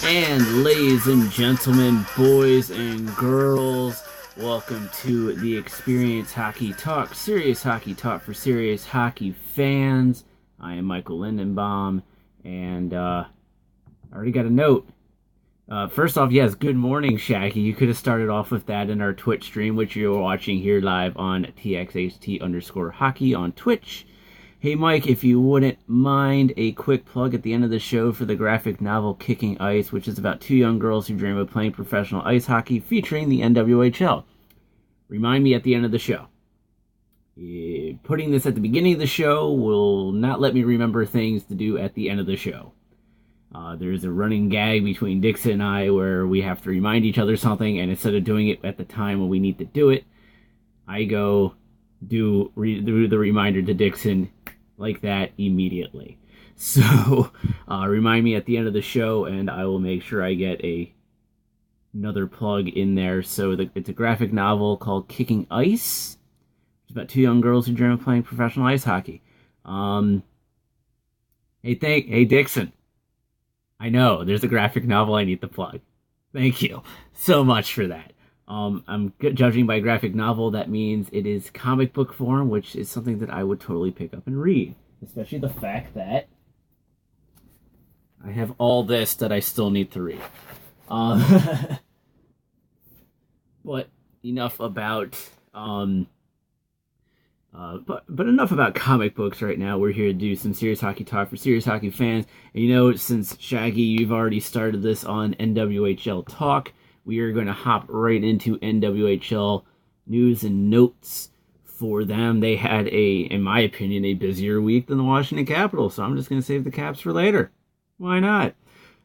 And ladies and gentlemen, boys and girls, welcome to the Experience Hockey Talk, serious hockey talk for serious hockey fans. I am Michael Lindenbaum, and I already got a note. First off, yes, good morning, Shaggy. You could have started off with that in our Twitch stream, which you're watching here live on Txht_hockey on Twitch. Hey Mike, if you wouldn't mind a quick plug at the end of the show for the graphic novel Kicking Ice, which is about two young girls who dream of playing professional ice hockey featuring the NWHL. Remind me at the end of the show. Putting this at the beginning of the show will not let me remember things to do at the end of the show. There's a running gag between Dixon and I where we have to remind each other something, and instead of doing it at the time when we need to do it, I go do the reminder to Dixon like that immediately. So remind me at the end of the show, and I will make sure I get another plug in there. So it's a graphic novel called Kicking Ice. It's about two young girls who dream of playing professional ice hockey. Hey Dixon. I know there's a graphic novel I need to plug. Thank you so much for that. I'm judging by graphic novel, that means it is comic book form, which is something that I would totally pick up and read. Especially the fact that I have all this that I still need to read. But enough about but enough about comic books right now. We're here to do some serious hockey talk for serious hockey fans. And you know, since Shaggy, you've already started this on NWHL talk, we are going to hop right into NWHL news and notes for them. They had in my opinion, a busier week than the Washington Capitals, so I'm just going to save the Caps for later. Why not?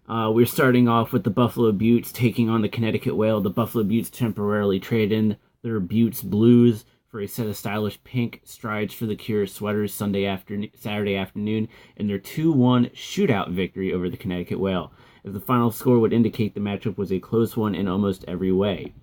We're starting off with the Buffalo Beauts taking on the Connecticut Whale. The Buffalo Beauts temporarily trade in their Beauts Blues for a set of stylish pink Strides for the Cure sweaters Saturday afternoon in their 2-1 shootout victory over the Connecticut Whale, as the final score would indicate the matchup was a close one in almost every way.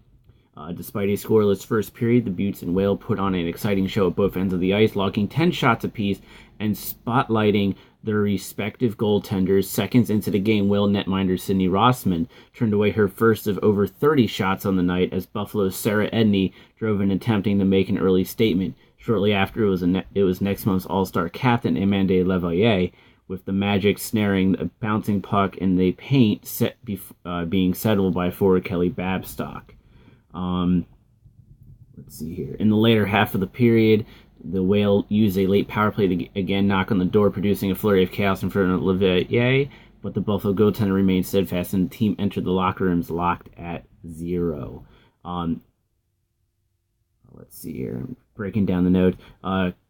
Despite a scoreless first period, the Beauts and Whale put on an exciting show at both ends of the ice, logging 10 shots apiece and spotlighting their respective goaltenders. Seconds into the game, Whale netminder Sydney Rossman turned away her first of over 30 shots on the night as Buffalo's Sarah Edney drove in attempting to make an early statement. Shortly after, it was next month's All-Star captain Amanda Leveille, with the Magic snaring a bouncing puck in the paint being settled by forward Kelly Babstock. Let's see here. In the later half of the period, the Whale used a late power play to again knock on the door, producing a flurry of chaos in front of Leveille, but the Buffalo goaltender remained steadfast, and the team entered the locker rooms locked at 0. Let's see here. Breaking down the note.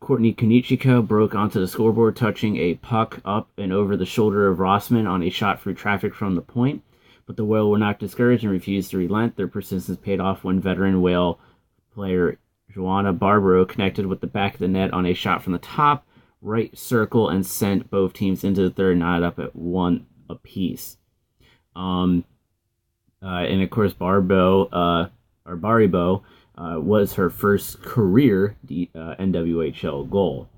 Courtney Konichiko broke onto the scoreboard, touching a puck up and over the shoulder of Rossman on a shot through traffic from the point. But the Whale were not discouraged and refused to relent. Their persistence paid off when veteran Whale player Joanna Barbaro connected with the back of the net on a shot from the top right circle and sent both teams into the third, knotted up at 1 apiece. And of course, Baribo was her first career NWHL goal.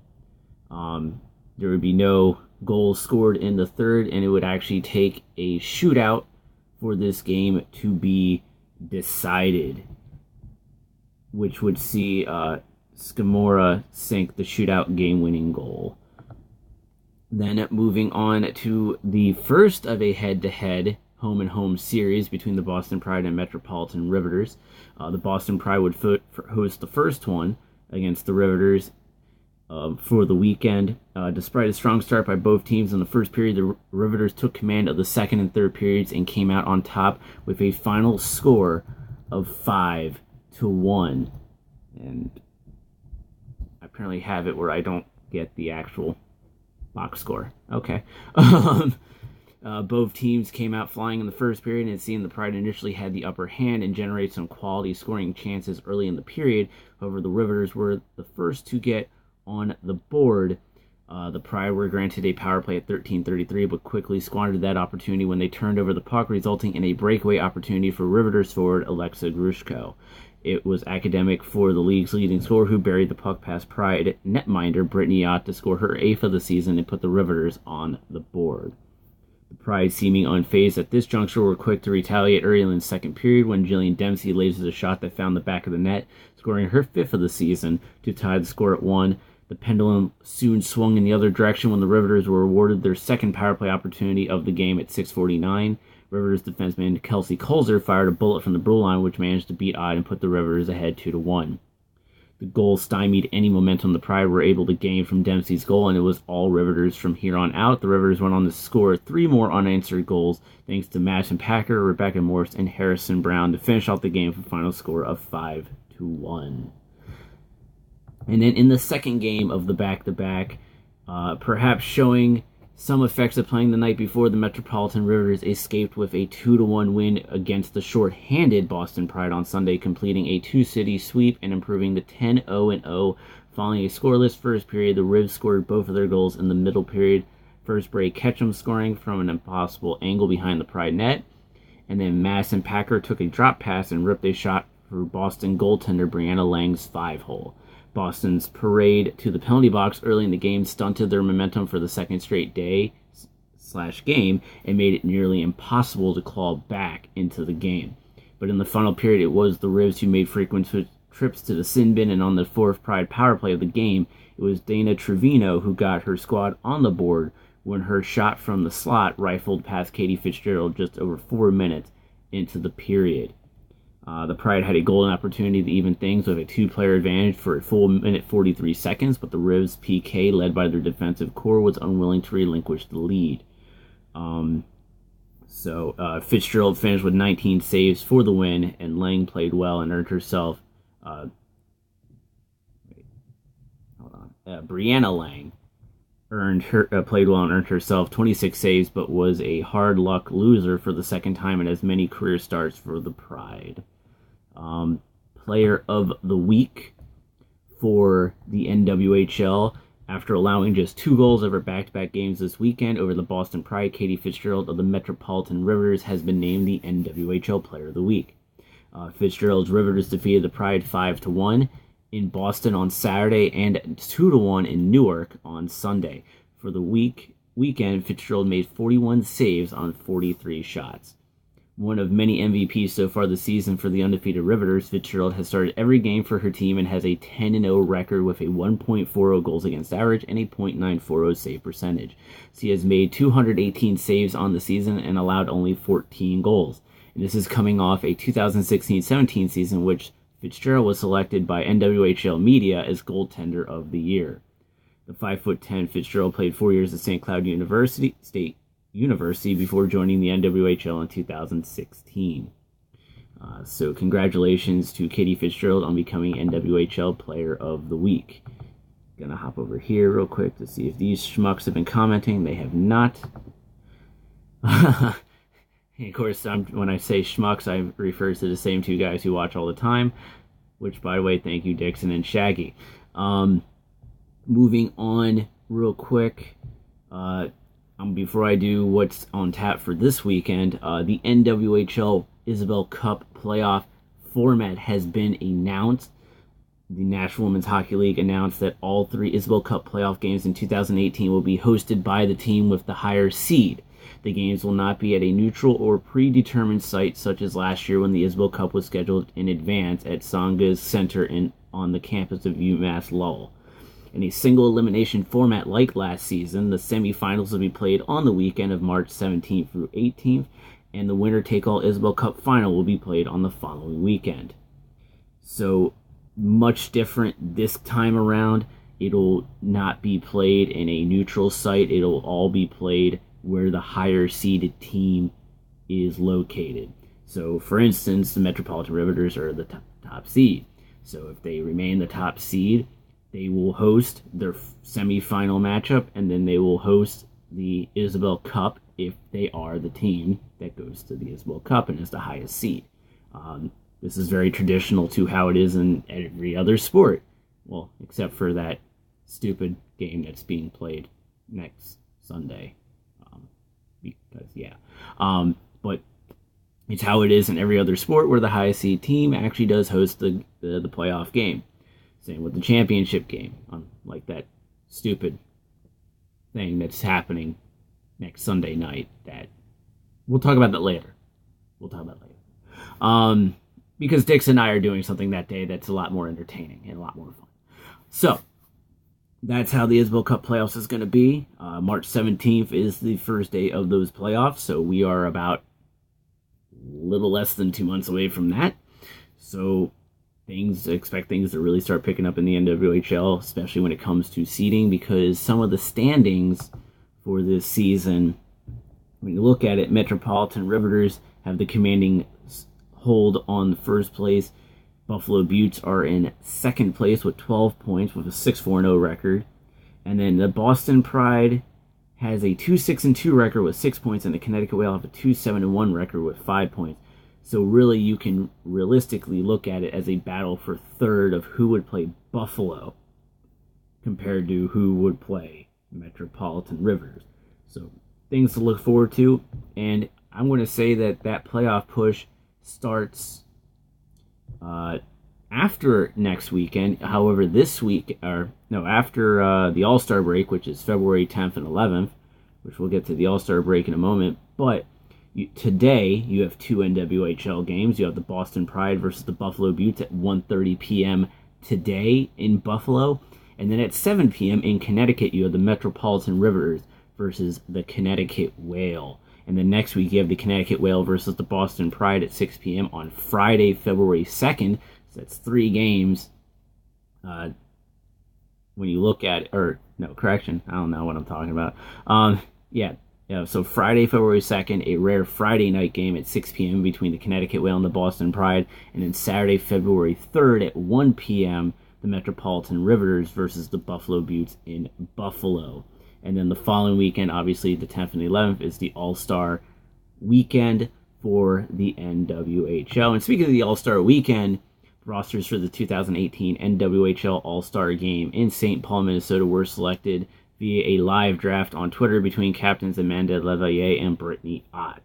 There would be no goals scored in the third, and it would actually take a shootout for this game to be decided, which would see Scamora sink the shootout game-winning goal. Then moving on to the first of a head-to-head home-and-home series between the Boston Pride and Metropolitan Riveters. The Boston Pride would host the first one against the Riveters for the weekend. Despite a strong start by both teams in the first period, the Riveters took command of the second and third periods and came out on top with a final score of 5-1. And I apparently have it where I don't get the actual box score. Okay. Both teams came out flying in the first period, and it seemed the Pride initially had the upper hand and generated some quality scoring chances early in the period. However, the Riveters were the first to get on the board. The Pride were granted a power play at 13:33, but quickly squandered that opportunity when they turned over the puck, resulting in a breakaway opportunity for Riveters forward Alexa Grushko. It was academic for the league's leading scorer, who buried the puck past Pride netminder Brittany Ott to score her 8th of the season and put the Riveters on the board. The Pride, seeming unfazed at this juncture, were quick to retaliate early in the second period when Jillian Dempsey lasers a shot that found the back of the net, scoring her 5th of the season to tie the score at 1. The pendulum soon swung in the other direction when the Riveters were awarded their second power play opportunity of the game at 6:49. Riveters defenseman Kelsey Kolzer fired a bullet from the blue line, which managed to beat odd and put the Riveters ahead 2-1. The goal stymied any momentum the Pride were able to gain from Dempsey's goal, and it was all Riveters from here on out. The Riveters went on to score 3 more unanswered goals, thanks to Madison Packer, Rebecca Morse, and Harrison Brown to finish off the game for a final score of 5-1. And then in the second game of the back-to-back, perhaps showing some effects of playing the night before, the Metropolitan Riveters escaped with a 2-1 win against the short-handed Boston Pride on Sunday, completing a 2-city sweep and improving to 10-0-0. Following a scoreless first period, the Rivs scored both of their goals in the middle period. First, Bray Ketchum scoring from an impossible angle behind the Pride net, and then Madison Packer took a drop pass and ripped a shot for Boston goaltender Brianna Lang's 5-hole. Boston's parade to the penalty box early in the game stunted their momentum for the second straight day/game and made it nearly impossible to claw back into the game. But in the final period, it was the Rivs who made frequent trips to the sin bin, and on the 4th Pride power play of the game, it was Dana Trevino who got her squad on the board when her shot from the slot rifled past Katie Fitzgerald just over 4 minutes into the period. The Pride had a golden opportunity to even things with a 2-player advantage for a full minute 43 seconds, but the Rivs PK, led by their defensive core, was unwilling to relinquish the lead. Fitzgerald finished with 19 saves for the win, and Lang played well and earned herself... Brianna Lang played well and earned herself 26 saves, but was a hard luck loser for the second time in as many career starts for the Pride. Player of the week for the NWHL, after allowing just 2 goals over back-to-back games this weekend over the Boston Pride, Katie Fitzgerald of the Metropolitan Riveters has been named the NWHL Player of the Week. Fitzgerald's Riveters defeated the Pride 5-1 in Boston on Saturday and 2-1 in Newark on Sunday. For the weekend, Fitzgerald made 41 saves on 43 shots. One of many MVPs so far this season for the undefeated Riveters, Fitzgerald has started every game for her team and has a 10-0 record with a 1.40 goals against average and a .940 save percentage. She has made 218 saves on the season and allowed only 14 goals. And this is coming off a 2016-17 season which Fitzgerald was selected by NWHL media as goaltender of the year. The 5'10" Fitzgerald played 4 years at St. Cloud State University before joining the NWHL in 2016. So congratulations to Katie Fitzgerald on becoming NWHL Player of the Week. Gonna hop over here real quick to see if these schmucks have been commenting. They have not. And of course, when I say schmucks, I refer to the same 2 guys who watch all the time, which, by the way, thank you, Dixon and Shaggy. Moving on real quick, before I do what's on tap for this weekend, the NWHL Isabel Cup playoff format has been announced. The National Women's Hockey League announced that all 3 Isabel Cup playoff games in 2018 will be hosted by the team with the higher seed. The games will not be at a neutral or predetermined site such as last year when the Isabel Cup was scheduled in advance at Songa's Center on the campus of UMass Lowell. In a single elimination format like last season, the semifinals will be played on the weekend of March 17th through 18th, and the winner-take-all Isabel Cup final will be played on the following weekend. So, much different this time around. It'll not be played in a neutral site. It'll all be played where the higher seeded team is located. So, for instance, the Metropolitan Riveters are the top seed. So, if they remain the top seed, they will host their semifinal matchup, and then they will host the Isabel Cup if they are the team that goes to the Isabel Cup and is the highest seed. This is very traditional to how it is in every other sport. Well, except for that stupid game that's being played next Sunday. But it's how it is in every other sport where the highest seed team actually does host the playoff game. Same with the championship game, like that stupid thing that's happening next Sunday night. That we'll talk about that later. Because Dix and I are doing something that day that's a lot more entertaining and a lot more fun. So that's how the Isabel Cup playoffs is going to be. March 17th is the first day of those playoffs, so we are about a little less than 2 months away from that. So expect things to really start picking up in the NWHL, especially when it comes to seeding, because some of the standings for this season, when you look at it, Metropolitan Riveters have the commanding hold on the first place. Buffalo Beauts are in second place with 12 points with a 6-4-0 record. And then the Boston Pride has a 2-6-2 record with 6 points, and the Connecticut Whale have a 2-7-1 record with 5 points. So really, you can realistically look at it as a battle for third of who would play Buffalo compared to who would play Metropolitan Rivers. So things to look forward to. And I'm going to say that playoff push starts after next weekend. However, after the All-Star break, which is February 10th and 11th, which we'll get to the All-Star break in a moment. But today, you have 2 NWHL games. You have the Boston Pride versus the Buffalo Beauts at 1:30 p.m. today in Buffalo. And then at 7 p.m. in Connecticut, you have the Metropolitan Riveters versus the Connecticut Whale. And then next week, you have the Connecticut Whale versus the Boston Pride at 6 p.m. on Friday, February 2nd. So that's 3 games. When you look at, I don't know what I'm talking about. So Friday, February 2nd, a rare Friday night game at 6 p.m. between the Connecticut Whale and the Boston Pride. And then Saturday, February 3rd at 1 p.m., the Metropolitan Riveters versus the Buffalo Beauts in Buffalo. And then the following weekend, obviously the 10th and 11th, is the All-Star weekend for the NWHL. And speaking of the All-Star weekend, rosters for the 2018 NWHL All-Star game in St. Paul, Minnesota were selected via a live draft on Twitter between captains Amanda Leveille and Brittany Ott.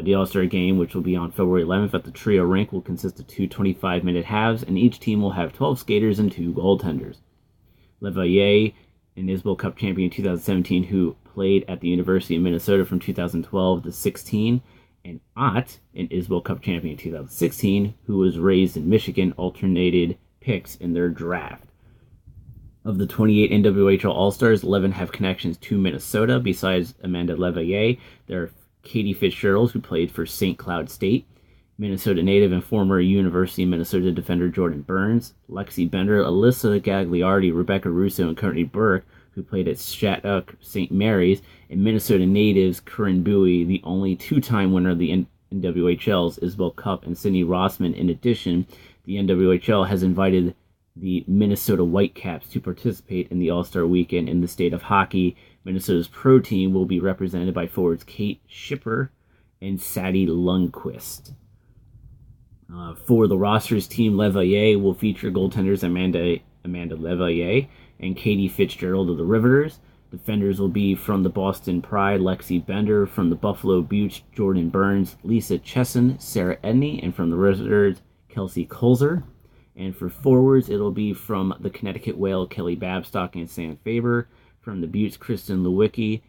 The All-Star game, which will be on February 11th at the Trio Rink, will consist of 2 25-minute halves, and each team will have 12 skaters and 2 goaltenders. Leveille, an Isabel Cup champion in 2017, who played at the University of Minnesota from 2012 to 16, and Ott, an Isabel Cup champion in 2016, who was raised in Michigan, alternated picks in their draft. Of the 28 NWHL All-Stars, 11 have connections to Minnesota. Besides Amanda Leveille, there are Katie Fitzgerald, who played for St. Cloud State, Minnesota native and former University of Minnesota defender Jordan Burns, Lexi Bender, Alyssa Gagliardi, Rebecca Russo, and Courtney Burke, who played at Shattuck St. Mary's, and Minnesota natives Corinne Bowie, the only 2-time winner of the NWHL's Isabel Cup, and Sydney Rossman. In addition, the NWHL has invited the Minnesota Whitecaps to participate in the All-Star Weekend in the state of hockey. Minnesota's pro team will be represented by forwards Kate Schipper and Sadie Lundquist. For the rosters, Team Leveille will feature goaltenders Amanda Leveille and Katie Fitzgerald of the Riveters. Defenders will be from the Boston Pride, Lexi Bender; from the Buffalo Beauts, Jordan Burns, Lisa Chesson, Sarah Edney; and from the Riveters, Kelsey Kulzer. And for forwards, it'll be from the Connecticut Whale, Kelly Babstock and Sam Faber; from the Beauts, Kristen Lewicki,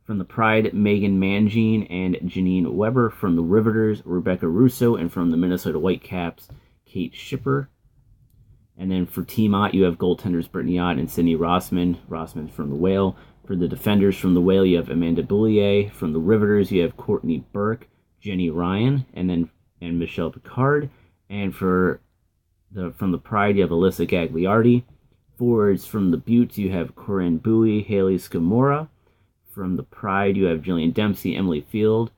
From the Pride, Megan Mangine and Janine Weber; from the Riveters, Rebecca Russo; and from the Minnesota Whitecaps, Kate Schipper. And then for Team Ott, you have goaltenders Brittany Ott and Sydney Rossman. Rossman's from the Whale. For the defenders from the Whale, you have Amanda Boulier. From the Riveters, you have Courtney Burke, Jenny Ryan, and Michelle Picard. And from the Pride, you have Alyssa Gagliardi. Forwards from the Beauts, you have Corinne Bowie, Haley Scamora. From the Pride, you have Jillian Dempsey, Emily Field,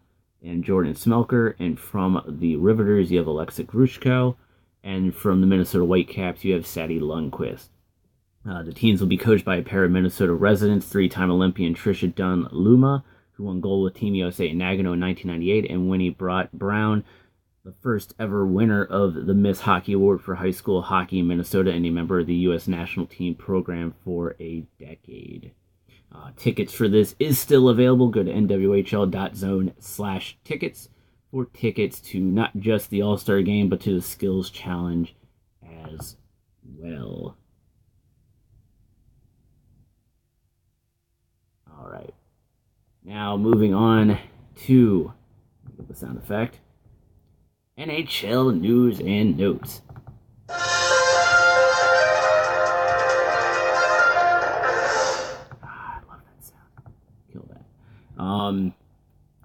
and Jordan Smelker. And from the Riveters, you have Alexa Grushko. And from the Minnesota Whitecaps, you have Sadie Lundquist. The teams will be coached by a pair of Minnesota residents, 3-time Olympian Trisha Dunn Luma, who won gold with Team USA in Nagano in 1998, and Winnie Brown, the first ever winner of the Miss Hockey Award for high school hockey in Minnesota and a member of the U.S. national team program for a decade. Tickets for this is still available. Go to nwhl.zone/tickets for tickets to not just the All-Star Game, but to the Skills Challenge as well. All right. Now moving on to the sound effect. NHL news and notes. I love that sound. Kill that.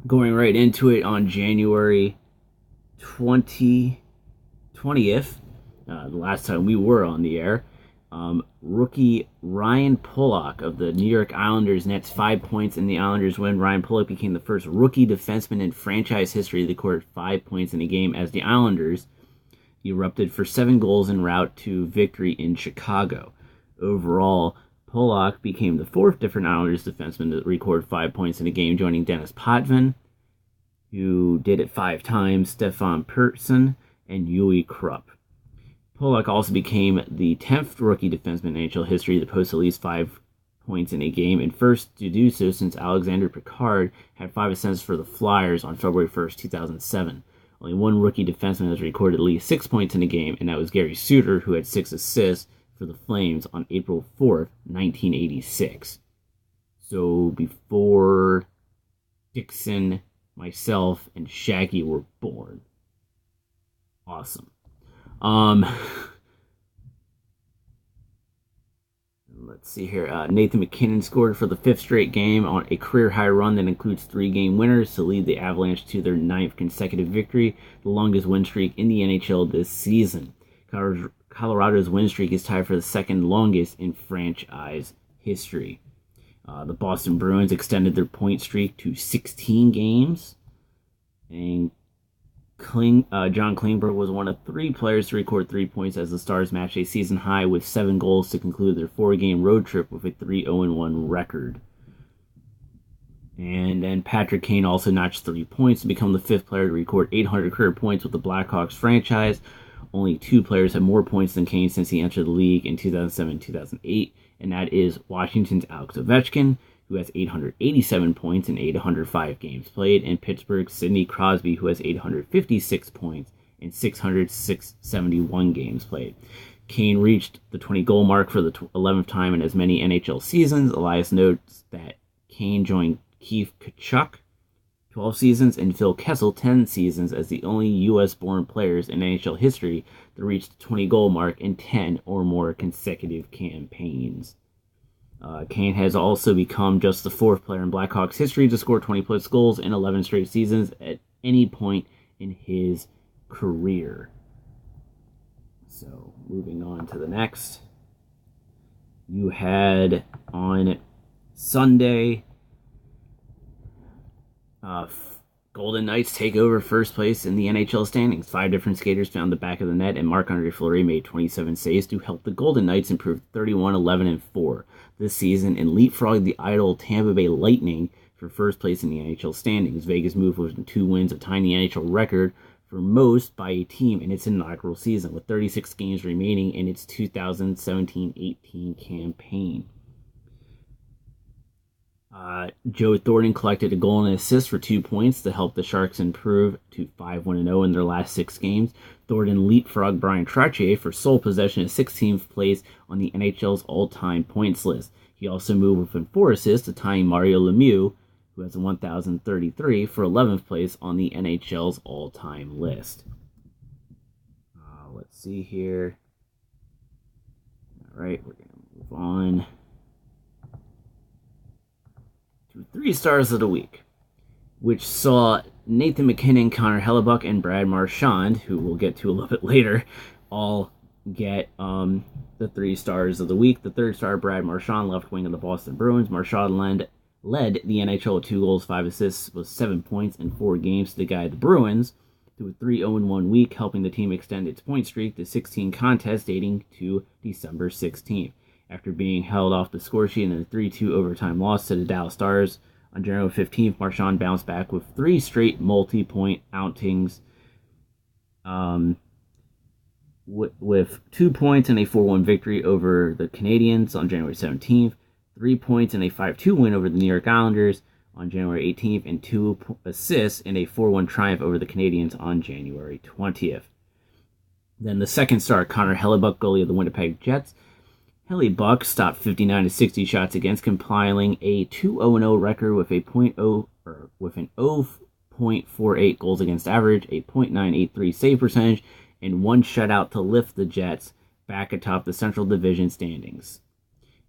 Going right into it on January 20th, the last time we were on the air, rookie Ryan Pulock of the New York Islanders nets 5 points in the Islanders win. Ryan Pulock became the first rookie defenseman in franchise history to record 5 points in a game as the Islanders erupted for 7 goals en route to victory in Chicago. Overall, Pulock became the 4th different Islanders defenseman to record 5 points in a game, joining Dennis Potvin, who did it 5 times, Stefan Persson, and Yui Krupp. Pulock also became the 10th rookie defenseman in NHL history to post at least 5 points in a game, and first to do so since Alexander Picard had 5 assists for the Flyers on February 1st, 2007. Only one rookie defenseman has recorded at least 6 points in a game, and that was Gary Suter, who had 6 assists for the Flames on April 4th, 1986. So before Dixon, myself, and Shaggy were born. Awesome. Let's see here. Nathan MacKinnon scored for the 5th straight game on a career-high run that includes 3 game winners to lead the Avalanche to their 9th consecutive victory, the longest win streak in the NHL this season. Colorado's win streak is tied for the 2nd longest in franchise history. The Boston Bruins extended their point streak to 16 games, and John Klingberg was one of 3 players to record 3 points as the Stars matched a season high with 7 goals to conclude their 4-game road trip with a 3-0-1 record. And then Patrick Kane also notched 3 points to become the 5th player to record 800 career points with the Blackhawks franchise. Only 2 players have more points than Kane since he entered the league in 2007-2008, and that is Washington's Alex Ovechkin, who has 887 points in 805 games played, and Pittsburgh's Sidney Crosby, who has 856 points in 671 games played. Kane reached the 20-goal mark for the 11th time in as many NHL seasons. Elias notes that Kane joined Keith Tkachuk 12 seasons and Phil Kessel 10 seasons as the only U.S.-born players in NHL history to reach the 20-goal mark in 10 or more consecutive campaigns. Kane has also become just the 4th player in Blackhawks history to score 20-plus goals in 11 straight seasons at any point in his career. So, moving on to the next. You had on Sunday, Golden Knights take over first place in the NHL standings. 5 different skaters found the back of the net, and Marc-Andre Fleury made 27 saves to help the Golden Knights improve 31-11-4 this season and leapfrog the idle Tampa Bay Lightning for first place in the NHL standings. Vegas moved with 2 wins, a tying the NHL record for most by a team in its inaugural season, with 36 games remaining in its 2017-18 campaign. Joe Thornton collected a goal and an assist for 2 points to help the Sharks improve to 5-1-0 in their last 6 games. Thornton leapfrogged Brian Trottier for sole possession of 16th place on the NHL's all-time points list. He also moved within 4 assists to tying Mario Lemieux, who has 1,033, for 11th place on the NHL's all-time list. Let's see here. All right, we're going to move on. 3 stars of the week, which saw Nathan MacKinnon, Connor Hellebuck, and Brad Marchand, who we'll get to a little bit later, all get the 3 stars of the week. The 3rd star, Brad Marchand, left wing of the Boston Bruins. Marchand led the NHL with 2 goals, 5 assists, with 7 points in 4 games to guide the Bruins to a 3-0-1 week, helping the team extend its point streak to 16 contests dating to December 16th. After being held off the score sheet in a 3-2 overtime loss to the Dallas Stars on January 15th, Marchand bounced back with 3 straight multi-point outings, with 2 points in a 4-1 victory over the Canadiens on January 17th, 3 points in a 5-2 win over the New York Islanders on January 18th, and 2 assists in a 4-1 triumph over the Canadiens on January 20th. Then the 2nd star, Connor Hellebuck, goalie of the Winnipeg Jets, Helly Buck stopped 59 to 60 shots against, compiling a 2-0-0 record with a an 0.48 goals against average, a .983 save percentage, and one shutout to lift the Jets back atop the Central Division standings.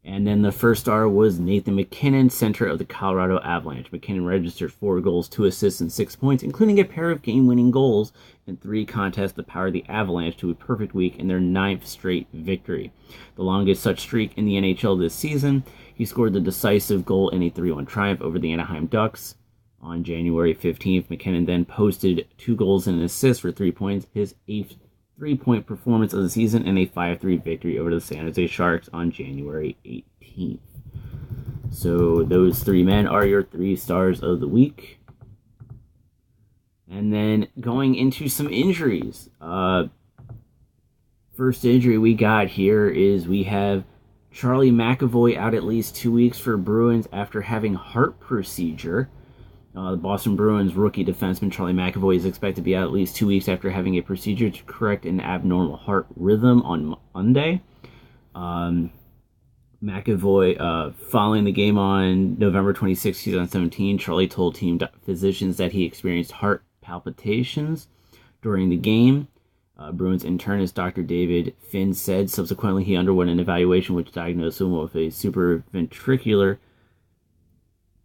And then the first star was Nathan MacKinnon, center of the Colorado Avalanche. MacKinnon registered 4 goals, 2 assists, and 6 points, including a pair of game-winning goals in 3 contests that powered the Avalanche to a perfect week in their 9th straight victory. The longest such streak in the NHL this season. He scored the decisive goal in a 3-1 triumph over the Anaheim Ducks on January 15th. MacKinnon then posted 2 goals and an assist for 3 points, his 8th 3-point performance of the season, and a 5-3 victory over the San Jose Sharks on January 18th. So those 3 men are your 3 stars of the week. And then going into some injuries. First injury we got here is we have Charlie McAvoy out at least 2 weeks for Bruins after having heart procedure. The Boston Bruins rookie defenseman Charlie McAvoy is expected to be out at least 2 weeks after having a procedure to correct an abnormal heart rhythm on Monday. McAvoy, following the game on November 26, 2017, Charlie told team physicians that he experienced heart palpitations during the game. Bruins internist Dr. David Finn said subsequently he underwent an evaluation which diagnosed him with a supraventricular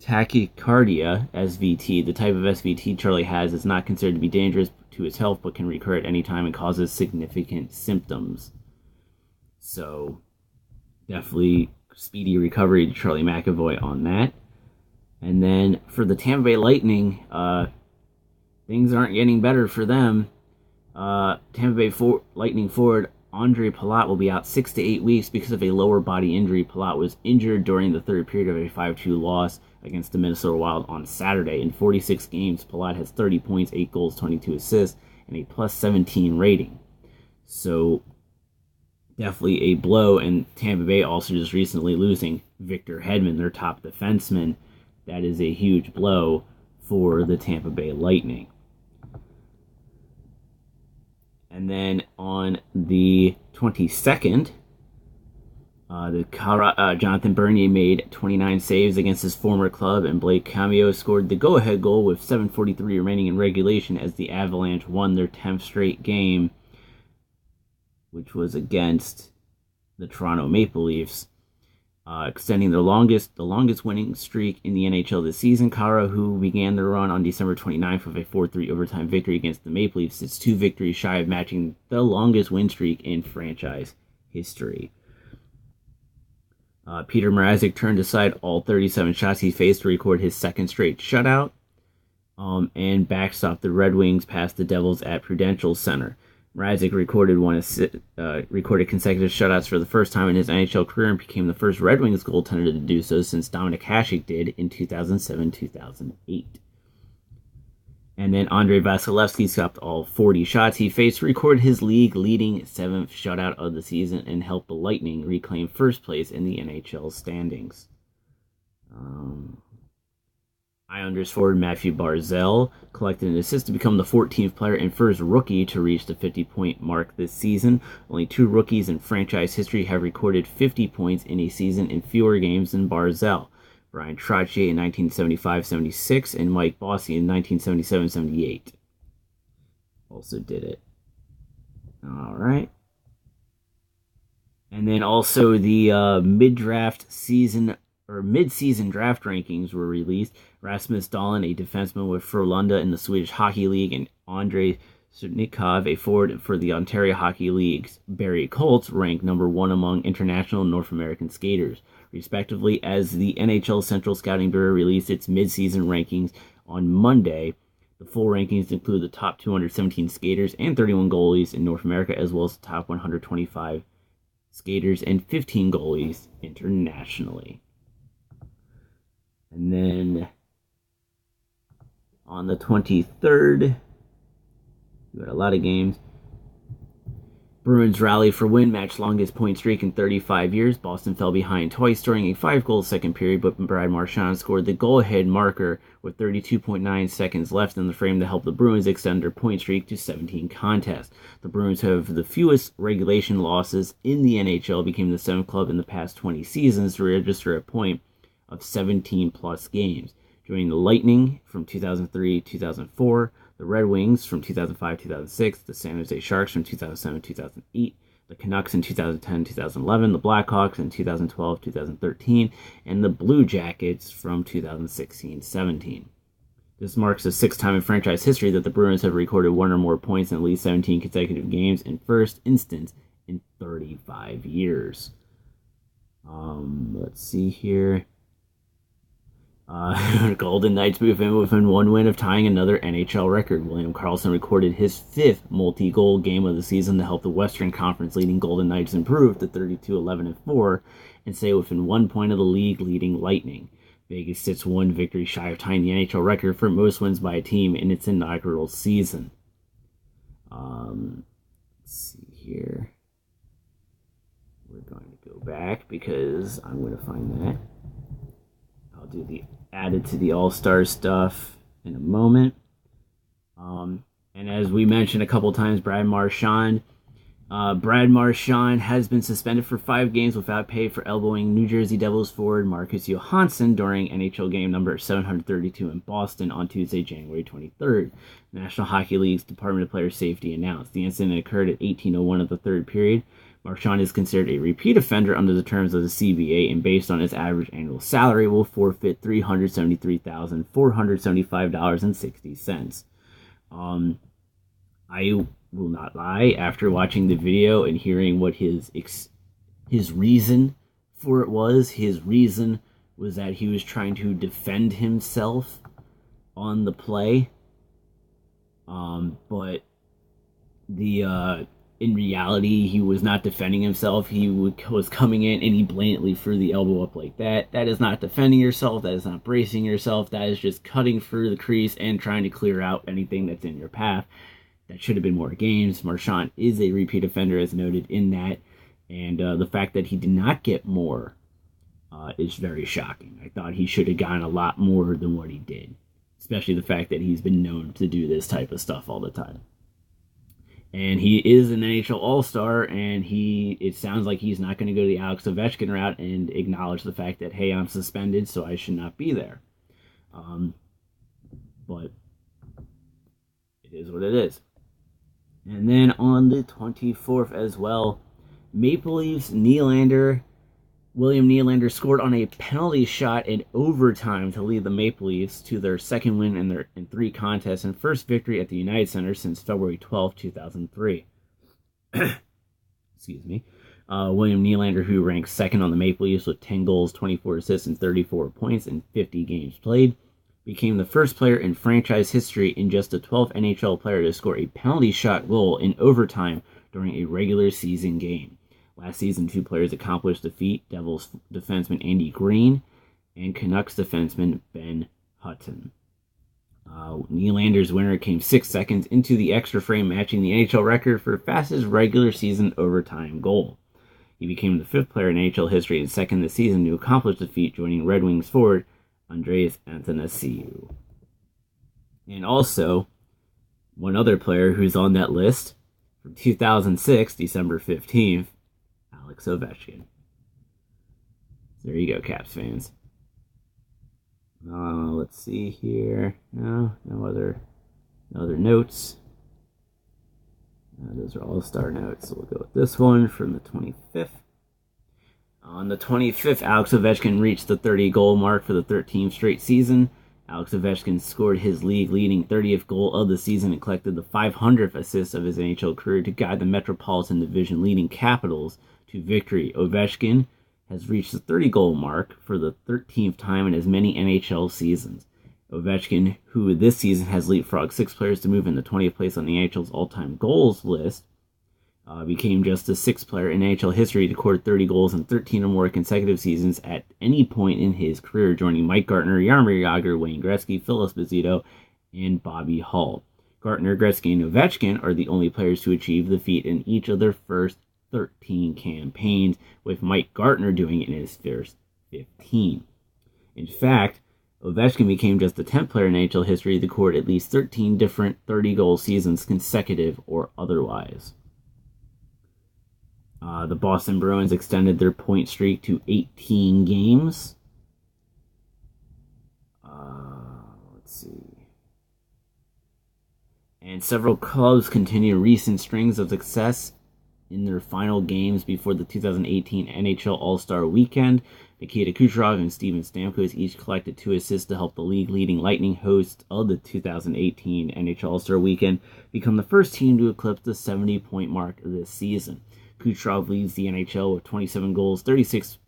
tachycardia, SVT. The type of SVT Charlie has is not considered to be dangerous to his health, but can recur at any time and causes significant symptoms. So, definitely speedy recovery to Charlie McAvoy on that. And then for the Tampa Bay Lightning, things aren't getting better for them. Tampa Bay Lightning forward Andre Palat will be out 6 to 8 weeks because of a lower body injury. Palat was injured during the third period of a 5-2 loss against the Minnesota Wild on Saturday. In 46 games, Palat has 30 points, 8 goals, 22 assists, and a plus 17 rating. So, definitely a blow. And Tampa Bay also just recently losing Victor Hedman, their top defenseman. That is a huge blow for the Tampa Bay Lightning. And then on the 22nd, Jonathan Bernier made 29 saves against his former club, and Blake Cameo scored the go-ahead goal with 7:43 remaining in regulation as the Avalanche won their 10th straight game, which was against the Toronto Maple Leafs, extending the longest winning streak in the NHL this season. Colorado, who began their run on December 29th with a 4-3 overtime victory against the Maple Leafs, is 2 victories shy of matching the longest win streak in franchise history. Peter Mrazek turned aside all 37 shots he faced to record his 2nd straight shutout, and backstopped the Red Wings past the Devils at Prudential Center. Mrazek recorded consecutive shutouts for the first time in his NHL career and became the first Red Wings goaltender to do so since Dominik Hasek did in 2007-2008. And then Andrei Vasilevsky stopped all 40 shots he faced to record his league-leading 7th shutout of the season and helped the Lightning reclaim first place in the NHL standings. Islanders forward Matthew Barzal collected an assist to become the 14th player and first rookie to reach the 50-point mark this season. Only 2 rookies in franchise history have recorded 50 points in a season in fewer games than Barzal. Brian Trottier in 1975-76 and Mike Bossy in 1977-78 also did it. All right. And then also the mid-season draft rankings were released. Rasmus Dahlin, a defenseman with Frölunda in the Swedish Hockey League, and Andrei Sudnikov, a forward for the Ontario Hockey League's Barrie Colts, ranked number 1 among international North American skaters, respectively, as the NHL Central Scouting Bureau released its mid-season rankings on Monday. The full rankings include the top 217 skaters and 31 goalies in North America, as well as the top 125 skaters and 15 goalies internationally. And then on the 23rd, we got a lot of games. Bruins rally for win, match longest point streak in 35 years. Boston fell behind twice during a 5-goal second period, but Brad Marchand scored the goal-ahead marker with 32.9 seconds left in the frame to help the Bruins extend their point streak to 17 contests. The Bruins have the fewest regulation losses in the NHL, became the 7th club in the past 20 seasons to register a point of 17-plus games. Joining the Lightning from 2003-2004, the Red Wings from 2005-2006, the San Jose Sharks from 2007-2008, the Canucks in 2010-2011, the Blackhawks in 2012-2013, and the Blue Jackets from 2016-17. This marks the 6th time in franchise history that the Bruins have recorded one or more points in at least 17 consecutive games in first instance in 35 years. Let's see here. Golden Knights move in within one win of tying another NHL record. William Karlsson recorded his 5th multi-goal game of the season to help the Western Conference leading Golden Knights improve to 32-11-4 and stay within 1 point of the league-leading Lightning. Vegas sits one victory shy of tying the NHL record for most wins by a team in its inaugural season. Let's see here. We're going to go back because I'm going to find that. I'll do the added to the All-Star stuff in a moment. And as we mentioned a couple times, Brad Marchand has been suspended for 5 games without pay for elbowing New Jersey Devils forward Marcus Johansson during NHL game number 732 in Boston on Tuesday, January 23rd. The National Hockey League's Department of Player Safety announced the incident occurred at 18:01 of the third period. Marchand is considered a repeat offender under the terms of the CBA and based on his average annual salary will forfeit $373,475.60. I will not lie, after watching the video and hearing what his reason for it was, his reason was that he was trying to defend himself on the play. But in reality, he was not defending himself. He was coming in and he blatantly threw the elbow up like that. That is not defending yourself. That is not bracing yourself. That is just cutting through the crease and trying to clear out anything that's in your path. That should have been more games. Marchand is a repeat offender, as noted in that. And the fact that he did not get more is very shocking. I thought he should have gotten a lot more than what he did. Especially the fact that he's been known to do this type of stuff all the time. And he is an NHL All-Star, and it sounds like he's not going to go the Alex Ovechkin route and acknowledge the fact that, hey, I'm suspended, so I should not be there. But it is what it is. And then on the 24th as well, Maple Leafs William Nylander scored on a penalty shot in overtime to lead the Maple Leafs to their second win in 3 contests and first victory at the United Center since February 12, 2003. Excuse me. William Nylander, who ranks second on the Maple Leafs with 10 goals, 24 assists, and 34 points in 50 games played, became the first player in franchise history and just the 12th NHL player to score a penalty shot goal in overtime during a regular season game. Last season, 2 players accomplished the feat, Devils defenseman Andy Green and Canucks defenseman Ben Hutton. Nylander's winner came 6 seconds into the extra frame, matching the NHL record for fastest regular season overtime goal. He became the 5th player in NHL history and second this season to accomplish the feat, joining Red Wings forward Andreas Athanasiou. And also, one other player who's on that list from 2006, December 15th, Alex Ovechkin. There you go, Caps fans. Let's see here. No other notes. Those are all-star notes, so we'll go with this one from the 25th. On the 25th, Alex Ovechkin reached the 30-goal mark for the 13th straight season. Alex Ovechkin scored his league-leading 30th goal of the season and collected the 500th assist of his NHL career to guide the Metropolitan Division-leading Capitals to victory. Ovechkin has reached the 30-goal mark for the 13th time in as many NHL seasons. Ovechkin, who this season has leapfrogged 6 players to move in the 20th place on the NHL's all-time goals list, became just the 6th player in NHL history to record 30 goals in 13 or more consecutive seasons at any point in his career, joining Mike Gartner, Jaromir Jagr, Wayne Gretzky, Phil Esposito, and Bobby Hull. Gartner, Gretzky, and Ovechkin are the only players to achieve the feat in each of their first 13 campaigns, with Mike Gartner doing it in his first 15. In fact, Ovechkin became just the 10th player in NHL history to record at least 13 different 30-goal seasons, consecutive or otherwise. The Boston Bruins extended their point streak to 18 games. Let's see. And several clubs continue recent strings of success in their final games before the 2018 NHL All-Star Weekend. Nikita Kucherov and Steven Stamkos each collected 2 assists to help the league-leading Lightning hosts of the 2018 NHL All-Star Weekend become the first team to eclipse the 70-point mark this season. Kucherov leads the NHL with 27 goals, 36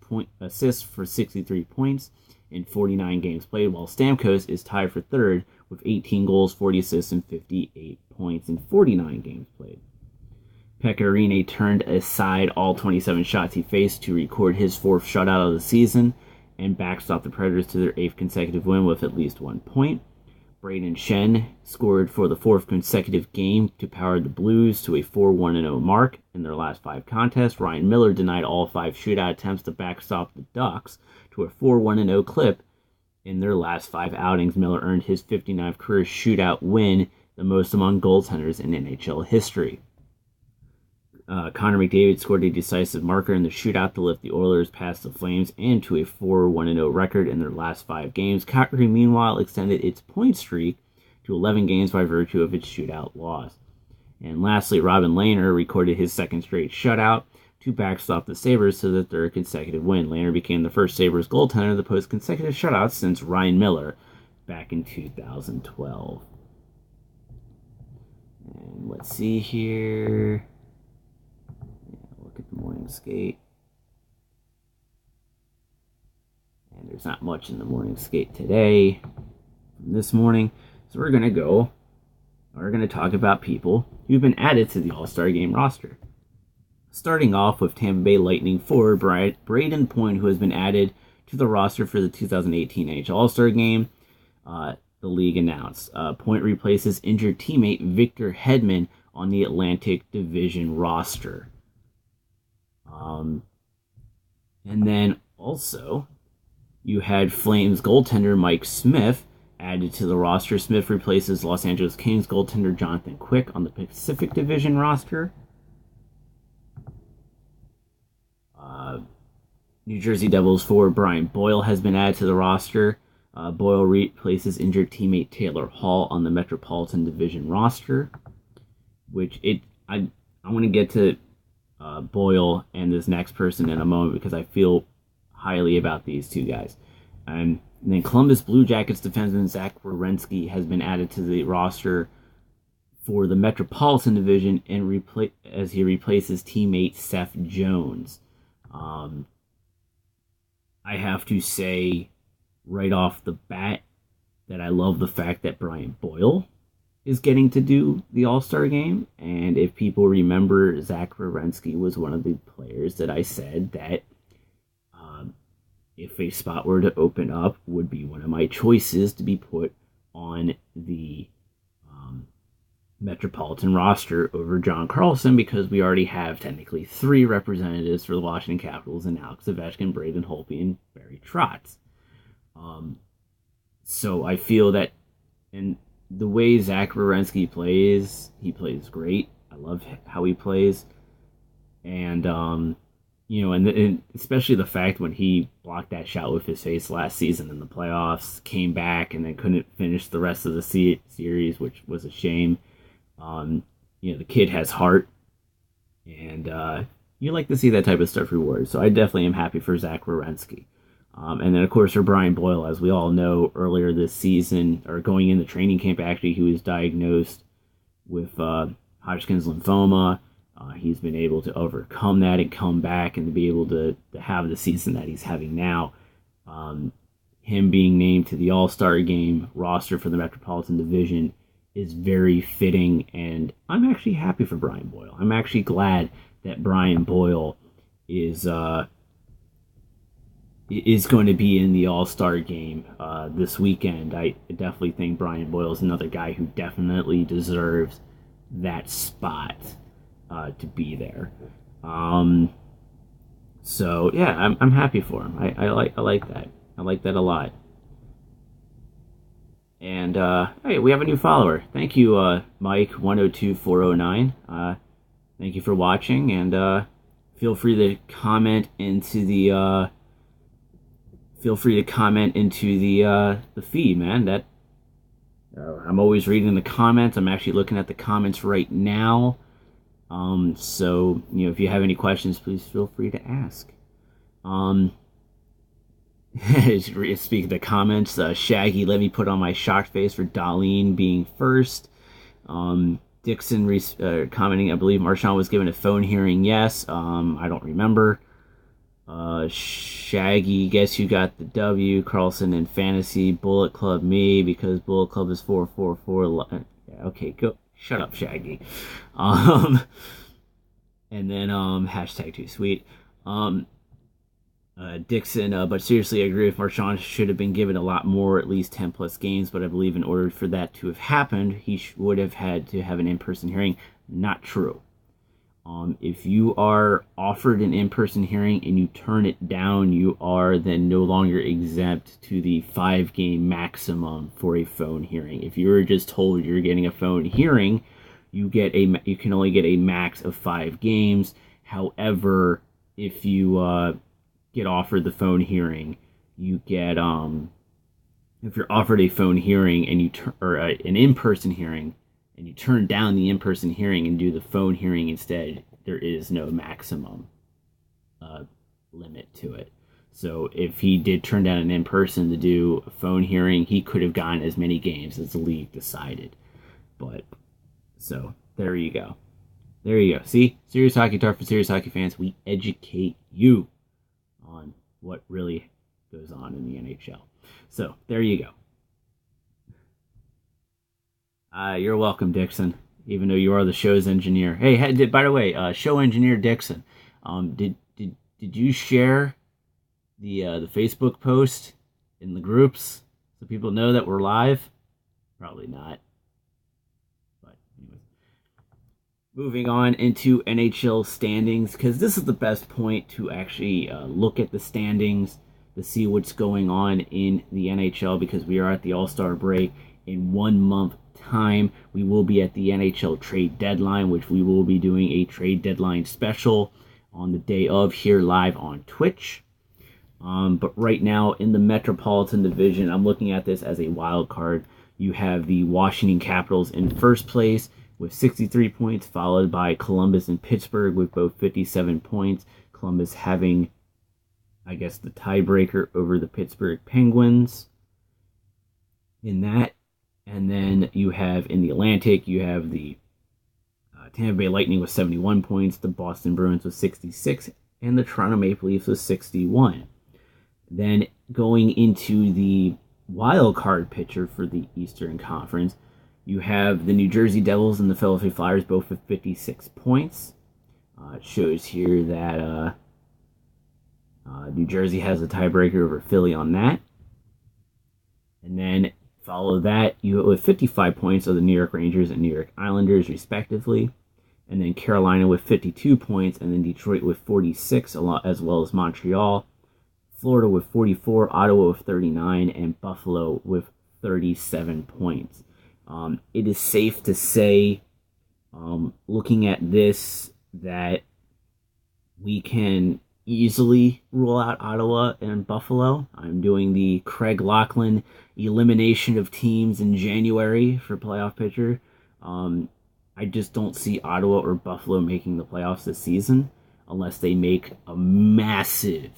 assists for 63 points in 49 games played, while Stamkos is tied for third with 18 goals, 40 assists, and 58 points in 49 games played. Pekka Rinne turned aside all 27 shots he faced to record his 4th shutout of the season and backstop the Predators to their 8th consecutive win with at least 1 point. Braden Shen scored for the 4th consecutive game to power the Blues to a 4-1-0 mark in their last 5 contests. Ryan Miller denied all 5 shootout attempts to backstop the Ducks to a 4-1-0 clip in their last 5 outings. Miller earned his 59th career shootout win, the most among goaltenders in NHL history. Connor McDavid scored a decisive marker in the shootout to lift the Oilers past the Flames and to a 4-1-0 record in their last 5 games. Calgary, meanwhile, extended its point streak to 11 games by virtue of its shootout loss. And lastly, Robin Lehner recorded his 2nd straight shutout to backstop the Sabres to their 3rd consecutive win. Lehner became the first Sabres goaltender to post consecutive shutouts since Ryan Miller back in 2012. And let's see here. Look at the morning skate. And there's not much in the morning skate today from this morning. So we're going to talk about people who've been added to the All-Star Game roster. Starting off with Tampa Bay Lightning forward Brayden Point, who has been added to the roster for the 2018 NHL All-Star Game. The league announced. Point replaces injured teammate Victor Hedman on the Atlantic Division roster. And then also, you had Flames goaltender Mike Smith added to the roster. Smith replaces Los Angeles Kings goaltender Jonathan Quick on the Pacific Division roster. New Jersey Devils forward Brian Boyle has been added to the roster. Boyle replaces injured teammate Taylor Hall on the Metropolitan Division roster. I want to get to Boyle and this next person in a moment because I feel highly about these 2 guys. And then Columbus Blue Jackets defenseman Zach Werenski has been added to the roster for the Metropolitan Division and as he replaces teammate Seth Jones. I have to say right off the bat that I love the fact that Brian Boyle is getting to do the All-Star Game. And if people remember, Zach Werenski was one of the players that I said that if a spot were to open up, would be one of my choices to be put on the Metropolitan roster over John Carlson, because we already have technically 3 representatives for the Washington Capitals in Alex Ovechkin, Braden Holtby, and Barry Trotz. So I feel that, and the way Zach Werenski plays, he plays great. I love how he plays. And, and especially the fact when he blocked that shot with his face last season in the playoffs, came back and then couldn't finish the rest of the series, which was a shame. The kid has heart, and you like to see that type of stuff rewarded. So I definitely am happy for Zach Werenski. And then, of course, for Brian Boyle, as we all know, earlier this season, or going into training camp, actually, he was diagnosed with Hodgkin's lymphoma. He's been able to overcome that and come back and to be able to have the season that he's having now. Him being named to the All-Star Game roster for the Metropolitan Division is very fitting, and I'm actually happy for Brian Boyle. I'm actually glad that Brian Boyle is is going to be in the All-Star game this weekend. I definitely think Brian Boyle is another guy who definitely deserves that spot to be there. So yeah, I'm happy for him. I like that. I like that a lot. And hey, we have a new follower. Thank you, Mike102409. Thank you for watching, and feel free to comment into the the feed, man. That I'm always reading the comments. I'm actually looking at the comments right now. So if you have any questions, please feel free to ask. Speaking of the comments, Shaggy, let me put on my shocked face for Darlene being first. Dixon commenting, I believe Marchand was given a phone hearing. Yes. I don't remember. Shaggy, guess you got the W. Carlson in fantasy. Bullet Club me because Bullet Club is 444. Okay, go. Shut up, Shaggy. And then hashtag too sweet. Dixon, but seriously, I agree with Marchand should have been given a lot more, at least 10 plus games, but I believe in order for that to have happened, he would have had to have an in-person hearing. Not true. If you are offered an in-person hearing and you turn it down, you are then no longer exempt to the 5-game maximum for a phone hearing. If you were just told you're getting a phone hearing, you can only get a max of 5 games. However, if you get offered the phone hearing, you get if you're offered a phone hearing and an in-person hearing, and you turn down the in-person hearing and do the phone hearing instead, there is no maximum limit to it. So if he did turn down an in-person to do a phone hearing, he could have gotten as many games as the league decided. But so there you go. There you go. See, Serious Hockey Talk for Serious Hockey fans. We educate you on what really goes on in the NHL. So there you go. You're welcome, Dixon. Even though you are the show's engineer. Hey, by the way, show engineer Dixon. Did you share the Facebook post in the groups so people know that we're live? Probably not. But anyways, moving on into NHL standings, because this is the best point to actually look at the standings to see what's going on in the NHL, because we are at the All-Star break. In 1 month time, we will be at the NHL trade deadline, which we will be doing a trade deadline special on the day of here live on Twitch. But right now in the Metropolitan Division, I'm looking at this as a wild card. You have the Washington Capitals in first place with 63 points, followed by Columbus and Pittsburgh with both 57 points. Columbus having, I guess, the tiebreaker over the Pittsburgh Penguins in that. And then you have in the Atlantic, you have the Tampa Bay Lightning with 71 points, the Boston Bruins with 66, and the Toronto Maple Leafs with 61. Then going into the wild card picture for the Eastern Conference, you have the New Jersey Devils and the Philadelphia Flyers both with 56 points. It shows here that New Jersey has a tiebreaker over Philly on that. And then follow that, you with 55 points of the New York Rangers and New York Islanders, respectively. And then Carolina with 52 points, and then Detroit with 46, as well as Montreal. Florida with 44, Ottawa with 39, and Buffalo with 37 points. It is safe to say, looking at this, that we can easily rule out Ottawa and Buffalo. I'm doing the Craig Laughlin elimination of teams in January for playoff picture. I just don't see Ottawa or Buffalo making the playoffs this season unless they make a massive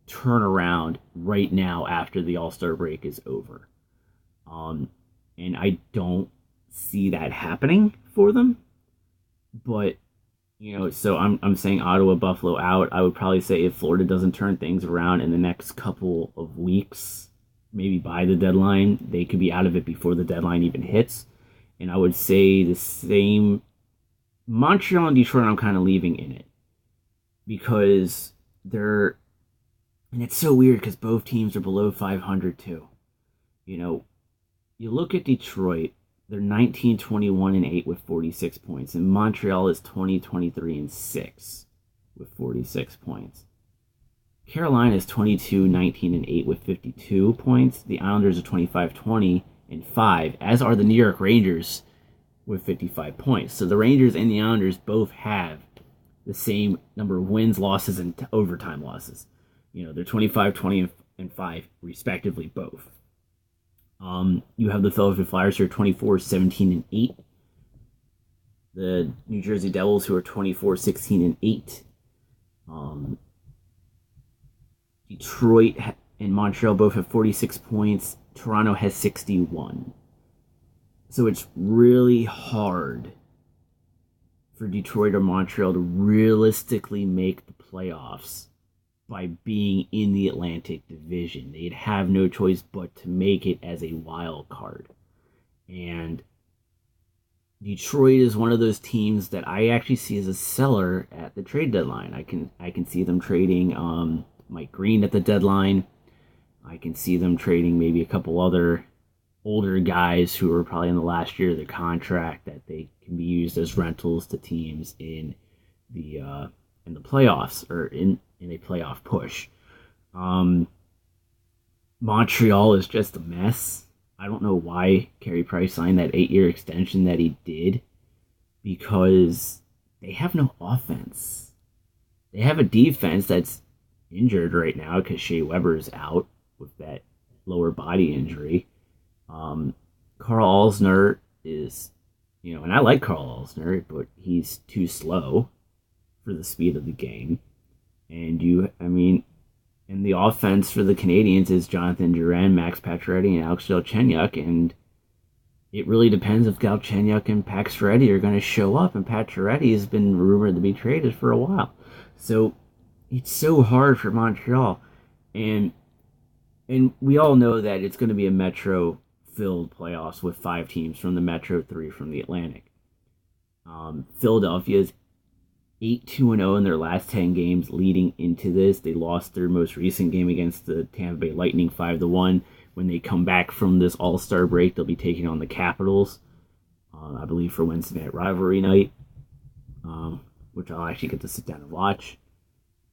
turnaround right now after the All-Star break is over. And I don't see that happening for them. But so I'm saying Ottawa, Buffalo out. I would probably say if Florida doesn't turn things around in the next couple of weeks, maybe by the deadline, they could be out of it before the deadline even hits. And I would say the same. Montreal and Detroit, I'm kind of leaving in it because they're And it's so weird because both teams are below 500 too. You know, you look at Detroit, they're 19, 21, and 8 with 46 points. And Montreal is 20, 23, and 6 with 46 points. Carolina is 22, 19, and 8 with 52 points. The Islanders are 25, 20, and 5, as are the New York Rangers with 55 points. So the Rangers and the Islanders both have the same number of wins, losses, and overtime losses. You know, they're 25, 20, and 5, respectively, both. You have the Philadelphia Flyers who are 24, 17, and 8. The New Jersey Devils who are 24, 16, and 8. Detroit and Montreal both have 46 points. Toronto has 61. So it's really hard for Detroit or Montreal to realistically make the playoffs by being in the Atlantic Division. They'd have no choice but to make it as a wild card. And Detroit is one of those teams that I actually see as a seller at the trade deadline. I can see them trading Mike Green at the deadline. I can see them trading maybe a couple other older guys who are probably in the last year of their contract that they can be used as rentals to teams in the playoffs or in a playoff push. Montreal is just a mess. I don't know why Carey Price signed that 8-year extension that he did, because they have no offense. They have a defense that's injured right now because Shea Weber is out with that lower body injury. Carl Alsner is, and I like Carl Alsner, but he's too slow for the speed of the game. And and the offense for the Canadians is Jonathan Drouin, Max Pacioretty, and Alex Galchenyuk, and it really depends if Galchenyuk and Pacioretty are going to show up, and Pacioretty has been rumored to be traded for a while. So it's so hard for Montreal, and we all know that it's going to be a Metro-filled playoffs with 5 teams from the Metro, 3 from the Atlantic. Philadelphia is 8-2-0 in their last 10 games leading into this. They lost their most recent game against the Tampa Bay Lightning 5-1. When they come back from this All-Star break, they'll be taking on the Capitals, I believe, for Wednesday Night Rivalry night, which I'll actually get to sit down and watch,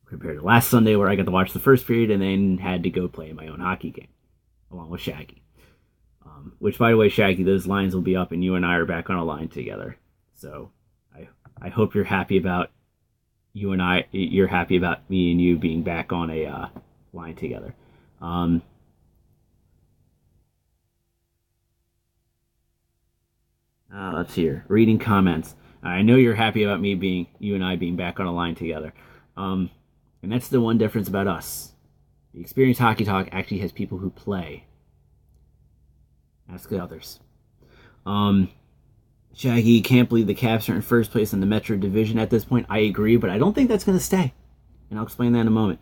compared to last Sunday where I got to watch the first period and then had to go play my own hockey game, along with Shaggy. Which, by the way, Shaggy, those lines will be up and you and I are back on a line together. So I hope you're happy about you're happy about me and you being back on a line together. Let's see here. Reading comments. I know you're happy about you and I being back on a line together. And that's the one difference about us. The Experienced Hockey Talk actually has people who play. Ask the others. Shaggy, can't believe the Caps are in first place in the Metro Division at this point. I agree, but I don't think that's going to stay. And I'll explain that in a moment.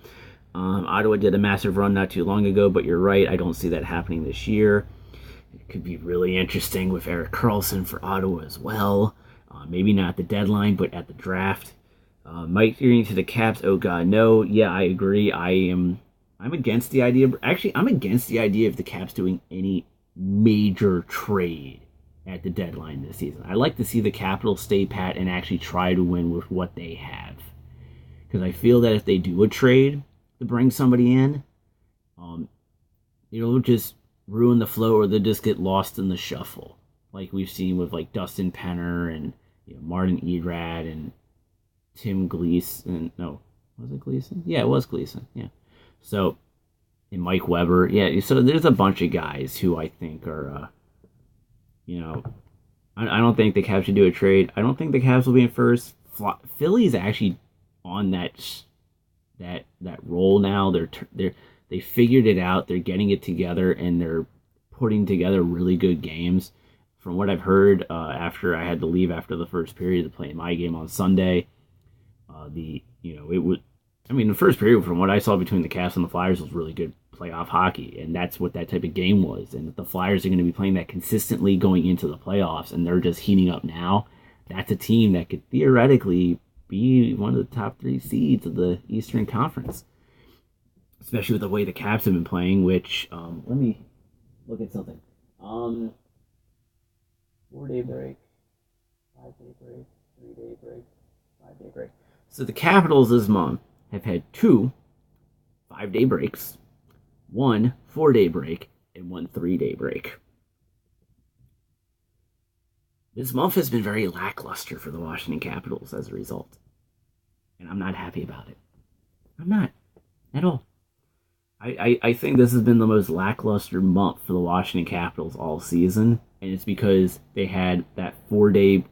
Ottawa did a massive run not too long ago, but you're right. I don't see that happening this year. It could be really interesting with Erik Karlsson for Ottawa as well. Maybe not at the deadline, but at the draft. Mike Deering to the Caps, oh God, no. Yeah, I agree. I'm against the idea. Actually, I'm against the idea of the Caps doing any major trade at the deadline this season. I like to see the Capitals stay pat and actually try to win with what they have. Because I feel that if they do a trade to bring somebody in, it'll just ruin the flow, or they'll just get lost in the shuffle. Like we've seen with like Dustin Penner and Martin Edrad and Tim Gleason. No, was it Gleason? Yeah, it was Gleason. Yeah. So, and Mike Weber. Yeah, so there's a bunch of guys who I think are, I don't think the Cavs should do a trade. I don't think the Cavs will be in first. Philly's actually on that role now. They figured it out. They're getting it together, and they're putting together really good games. From what I've heard, after I had to leave after the first period to play my game on Sunday, the first period, from what I saw between the Cavs and the Flyers, was really good playoff hockey, and that's what that type of game was. And if the Flyers are going to be playing that consistently going into the playoffs, and they're just heating up now, that's a team that could theoretically be one of the top 3 seeds of the Eastern Conference. especially with the way the Caps have been playing, which, let me look at something. 4-day break, 5-day break, 3-day break, 5-day break. So the Capitals this month have had 2 5-day breaks, 1 4-day break, and 1 3-day break. This month has been very lackluster for the Washington Capitals as a result. And I'm not happy about it. I'm not. At all. I think this has been the most lackluster month for the Washington Capitals all season. And it's because they had that 4-day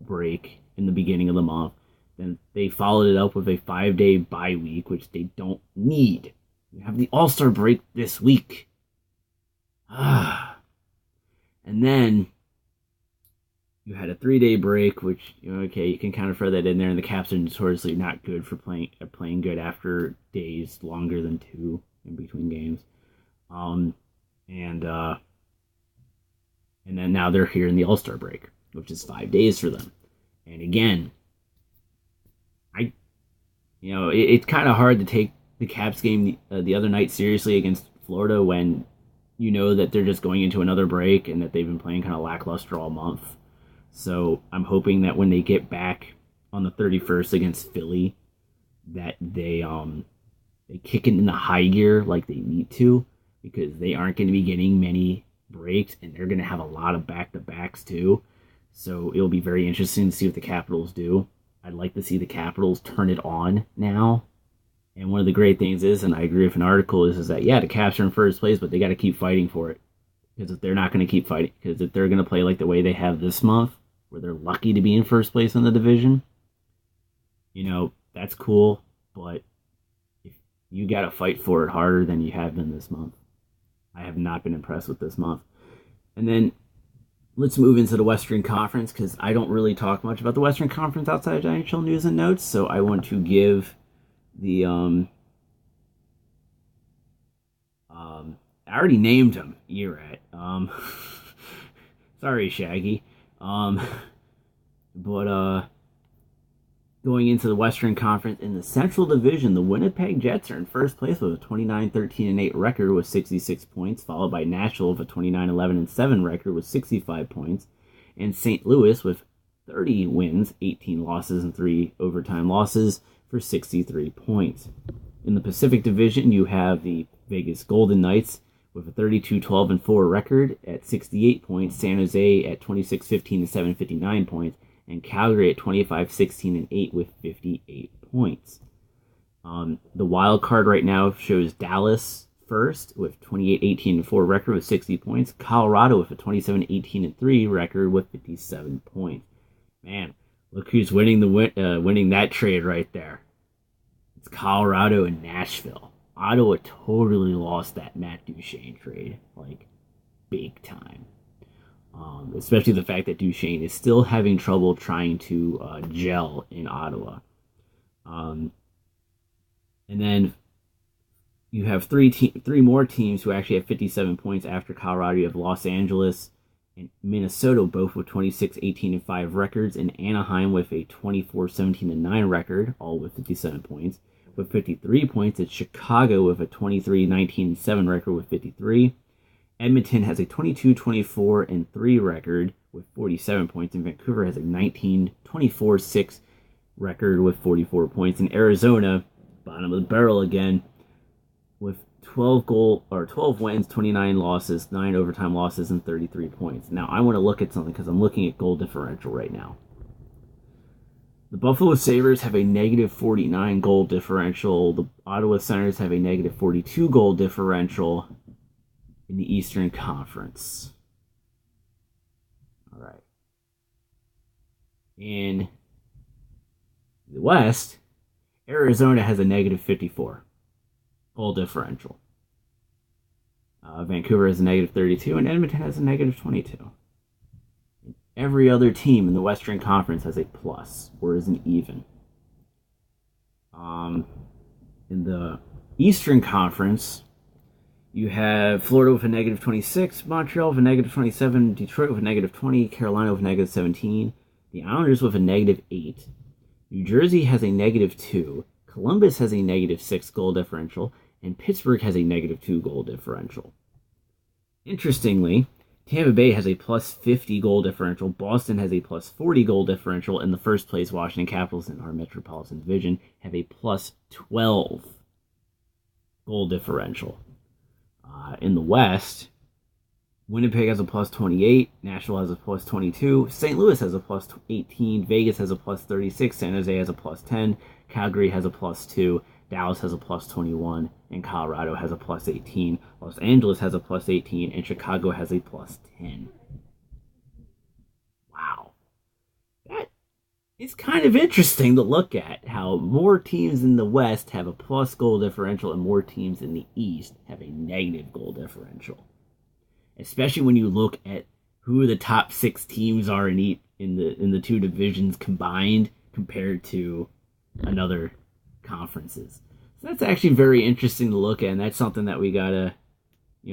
break in the beginning of the month. Then they followed it up with a 5-day bye week, which they don't need. You have the All-Star break this week. And then you had a 3-day break, which, okay, you can kind of throw that in there, and the Caps are notoriously not good for playing good after days longer than 2 in between games. And then now they're here in the All-Star break, which is 5 days for them. And again, it's kind of hard to take the Caps game the other night seriously against Florida when you know that they're just going into another break and that they've been playing kind of lackluster all month. So I'm hoping that when they get back on the 31st against Philly, that they kick it in the high gear like they need to, because they aren't going to be getting many breaks, and they're going to have a lot of back-to-backs too. So it'll be very interesting to see what the Capitals do. I'd like to see the Capitals turn it on now. And one of the great things is, and I agree with an article, is that, yeah, the Caps are in first place, but they got to keep fighting for it. Because if they're not going to keep fighting, because if they're going to play like the way they have this month, where they're lucky to be in first place in the division, that's cool. But if you got to fight for it harder than you have been this month. I have not been impressed with this month. And then let's move into the Western Conference, because I don't really talk much about the Western Conference outside of NHL news and notes, so I want to give the I already named him Erat. Sorry, Shaggy. But going into the Western Conference in the Central Division, the Winnipeg Jets are in first place with a 29-13-8 record with 66 points, followed by Nashville with a 29-11-7 record with 65 points, and St. Louis with 30 wins, 18 losses, and 3 overtime losses for 63 points. In the Pacific Division, you have the Vegas Golden Knights with a 32-12-4 record at 68 points, San Jose at 26-15-7, 59 points, and Calgary at 25-16-8 with 58 points. The wild card right now shows Dallas first with 28-18-4 record with 60 points, Colorado with a 27-18-3 record with 57 points. Man, look who's winning winning that trade right there. It's Colorado and Nashville. Ottawa totally lost that Matt Duchene trade, big time. Especially the fact that Duchene is still having trouble trying to gel in Ottawa. And then you have three more teams who actually have 57 points after Colorado. You have Los Angeles and Minnesota, both with 26-18-5 records, and Anaheim with a 24-17-9 record, all with 57 points. With 53 points, it's Chicago with a 23-19-7 record with 53. Edmonton has a 22-24-3 record with 47 points, and Vancouver has a 19-24-6 record with 44 points. And Arizona, bottom of the barrel again, with 12 wins, 29 losses, 9 overtime losses, and 33 points. Now, I want to look at something because I'm looking at goal differential right now. The Buffalo Sabres have a negative 49 goal differential. The Ottawa Senators have a negative 42 goal differential in the Eastern Conference. All right. In the West, Arizona has a negative 54 goal differential. Vancouver has a negative 32, and Edmonton has a negative 22. Every other team in the Western Conference has a plus, or is an even. In the Eastern Conference, you have Florida with a negative 26, Montreal with a negative 27, Detroit with a negative 20, Carolina with a negative 17, the Islanders with a negative 8, New Jersey has a negative 2, Columbus has a negative 6 goal differential, and Pittsburgh has a -2 goal differential. Interestingly, Tampa Bay has a +50 goal differential. Boston has a +40 goal differential. And the first place Washington Capitals in our Metropolitan Division have a +12 goal differential. In the West, Winnipeg has a +28, Nashville has a +22, St. Louis has a +18, Vegas has a +36, San Jose has a +10, Calgary has a +2, Dallas has a +21, and Colorado has a +18. Los Angeles has a +18, and Chicago has a +10. Wow. That is kind of interesting to look at, how more teams in the West have a plus goal differential and more teams in the East have a negative goal differential. Especially when you look at who the top 6 teams are in the two divisions combined compared to another conferences. So that's actually very interesting to look at, and that's something that we gotta,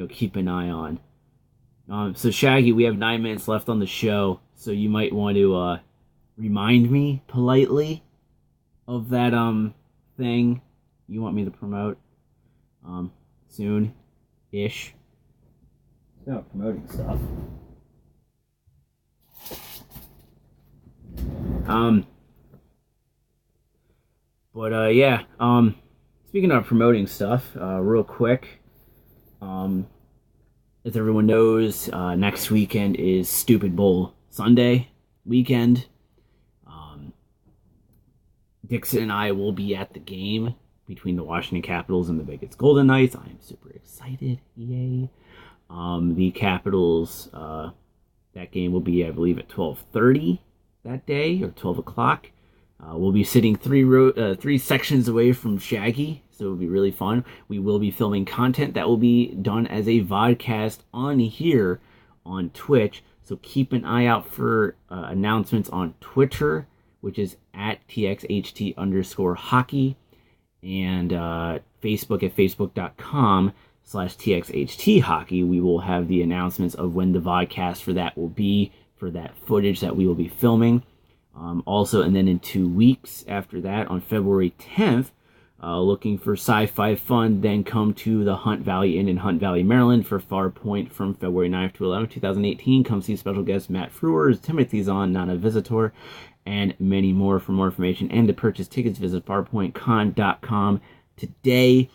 keep an eye on. So Shaggy, we have 9 minutes left on the show, so you might want to remind me politely of that thing you want me to promote soon-ish. Not promoting stuff. Speaking of promoting stuff, real quick, as everyone knows, next weekend is Stupid Bowl Sunday weekend. Dixon and I will be at the game between the Washington Capitals and the Vegas Golden Knights. I am super excited. Yay. The Capitals, that game will be, I believe, at 12:30 that day, or 12 o'clock. We'll be sitting three sections away from Shaggy, so it'll be really fun. We will be filming content that will be done as a vodcast on here on Twitch, so keep an eye out for announcements on Twitter, which is at @TXHT_hockey, and Facebook at facebook.com/TXHT hockey. We will have the announcements of when the vodcast for that will be, for that footage that we will be filming. Also, and then in 2 weeks after that, on February 10th, looking for sci-fi fun, then come to the Hunt Valley Inn in Hunt Valley, Maryland for Farpoint from February 9th to 11th, 2018. Come see special guest Matt Fruers, Timothy Zahn, Nana Visitor, and many more. For more information and to purchase tickets, visit farpointcon.com today.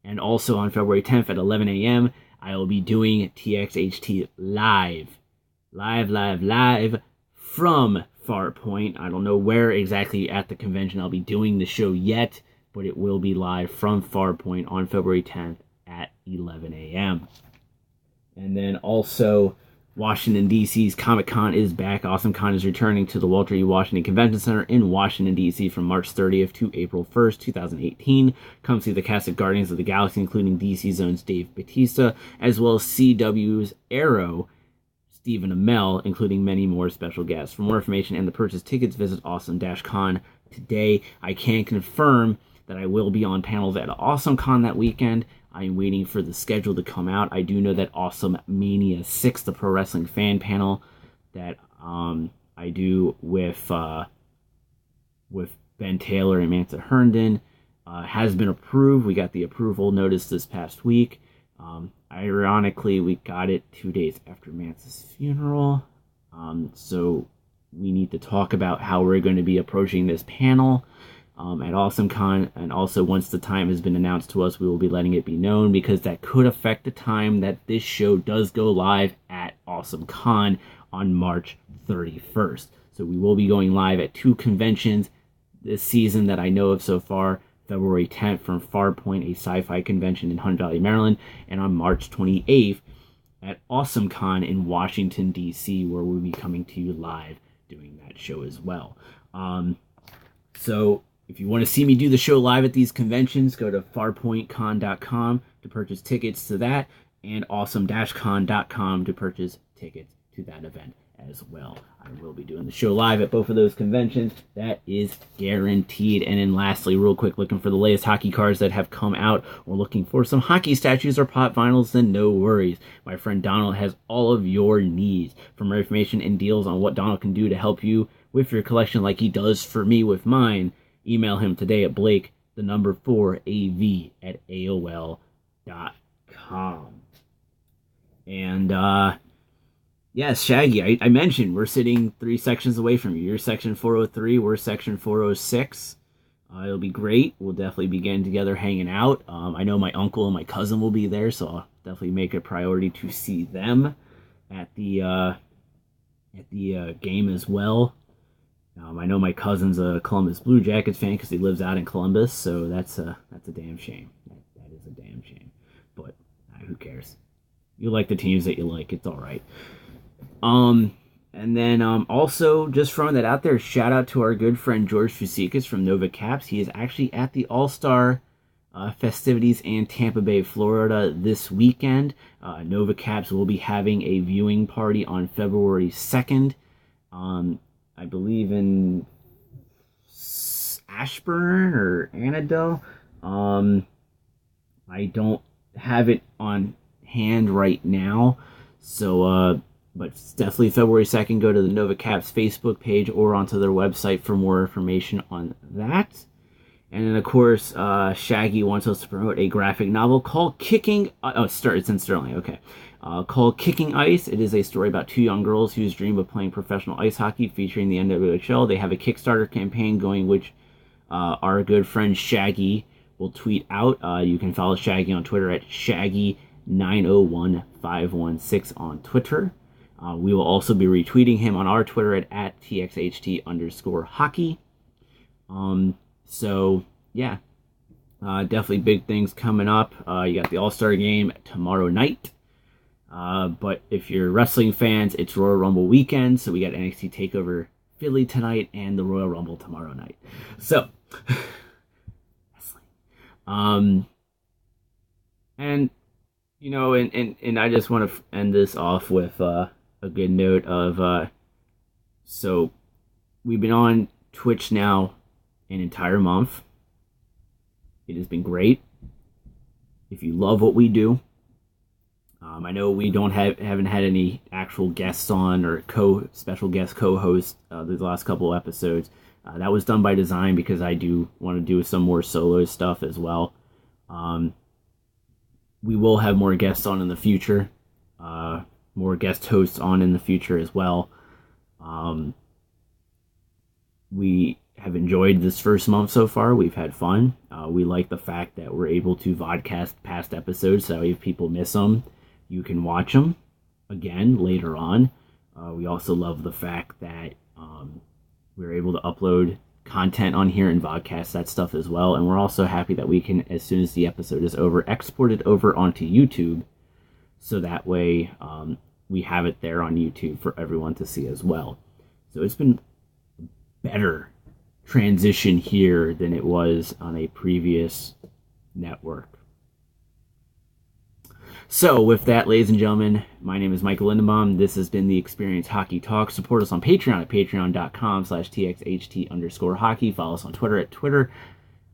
And also on February 10th at 11 a.m., I will be doing TXHT live from Farpoint. I don't know where exactly at the convention I'll be doing the show yet, but it will be live from Farpoint on February 10th at 11 a.m. And then also, Washington, D.C.'s Comic-Con is back. AwesomeCon is returning to the Walter E. Washington Convention Center in Washington, D.C. from March 30th to April 1st, 2018. Come see the cast of Guardians of the Galaxy, including DC Zone's Dave Bautista, as well as CW's Arrow, Stephen Amell, including many more special guests. For more information and to purchase tickets, visit Awesome-Con today. I can confirm that I will be on panels at AwesomeCon that weekend. I am waiting for the schedule to come out. I do know that Awesome Mania 6, the pro wrestling fan panel that I do with Ben Taylor and Manta Herndon, has been approved. We got the approval notice this past week. Ironically, we got it 2 days after Manta's funeral. So we need to talk about how we're going to be approaching this panel at AwesomeCon, and also once the time has been announced to us, we will be letting it be known, because that could affect the time that this show does go live at AwesomeCon on March 31st. So we will be going live at 2 conventions this season that I know of so far. February 10th from Farpoint, a sci-fi convention in Hunt Valley, Maryland, and on March 28th at AwesomeCon in Washington, D.C., where we'll be coming to you live doing that show as well. So if you want to see me do the show live at these conventions, go to farpointcon.com to purchase tickets to that, and awesome-con.com to purchase tickets to that event as well. I will be doing the show live at both of those conventions. That is guaranteed. And then lastly, real quick, looking for the latest hockey cards that have come out, or looking for some hockey statues or pop vinyls, then no worries. My friend Donald has all of your needs. For more information and deals on what Donald can do to help you with your collection like he does for me with mine, email him today at Blake the number 4, AV at AOL.com. And, yes, Shaggy, I mentioned we're sitting 3 sections away from you. You're section 403, we're section 406. It'll be great. We'll definitely be getting together, hanging out. I know my uncle and my cousin will be there, so I'll definitely make a priority to see them at the game as well. I know my cousin's a Columbus Blue Jackets fan because he lives out in Columbus, so that's a damn shame. That is a damn shame. But who cares? You like the teams that you like. It's all right. And then also, just throwing that out there, shout out to our good friend George Fusikas from Nova Caps. He is actually at the All-Star festivities in Tampa Bay, Florida this weekend. Nova Caps will be having a viewing party on February 2nd. I believe in Ashburn or Annandale. I don't have it on hand right now, so but it's definitely February 2nd. Go to the Nova Caps Facebook page or onto their website for more information on that. And then, of course, Shaggy wants us to promote a graphic novel called Kicking... it's in Sterling, okay. Called Kicking Ice. It is a story about 2 young girls whose dream of playing professional ice hockey, featuring the NWHL. They have a Kickstarter campaign going, which our good friend Shaggy will tweet out. You can follow Shaggy on Twitter at Shaggy901516 on Twitter. We will also be retweeting him on our Twitter at TXHT_hockey. So, yeah. Definitely big things coming up. You got the All-Star game tomorrow night. But if you're wrestling fans, it's Royal Rumble weekend. So we got NXT TakeOver Philly tonight and the Royal Rumble tomorrow night. So, wrestling. And, you know, and I just want to end this off with a good note of, so we've been on Twitch now an entire month. It has been great. If you love what we do, I know we haven't had any actual guests on or special guest co-hosts the last couple of episodes. That was done by design because I do want to do some more solo stuff as well. We will have more guests on in the future. More guest hosts on in the future as well. We have enjoyed this first month so far. We've had fun. We like the fact that we're able to vodcast past episodes, so if people miss them, you can watch them again later on. We also love the fact that we're able to upload content on here and vodcast that stuff as well. And we're also happy that we can, as soon as the episode is over, export it over onto YouTube, so that way we have it there on YouTube for everyone to see as well. So it's been better transition here than it was on a previous network. So with that, ladies and gentlemen, my name is Michael Lindenbaum. This has been the Experience Hockey Talk. Support us on Patreon at patreon.com/TXHT_hockey. Follow us on Twitter at Twitter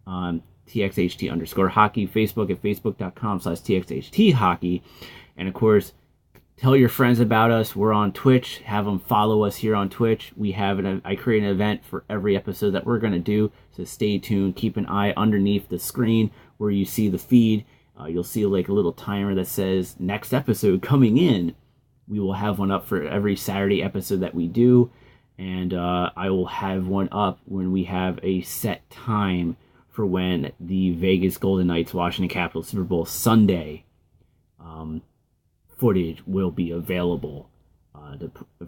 TXHT_hockey. Facebook at facebook.com/TXHT hockey. And of course, tell your friends about us. We're on Twitch. Have them follow us here on Twitch. I create an event for every episode that we're going to do. So stay tuned. Keep an eye underneath the screen where you see the feed. You'll see like a little timer that says next episode coming in. We will have one up for every Saturday episode that we do. And I will have one up when we have a set time for when the Vegas Golden Knights Washington Capitals Super Bowl Sunday footage will be available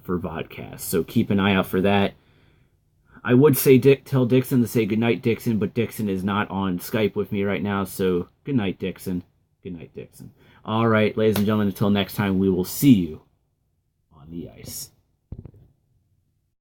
for vodcast. So keep an eye out for that. I would say tell Dixon to say goodnight, Dixon, but Dixon is not on Skype with me right now, so good night, Dixon. Good night, Dixon. All right, ladies and gentlemen, until next time, we will see you on the ice.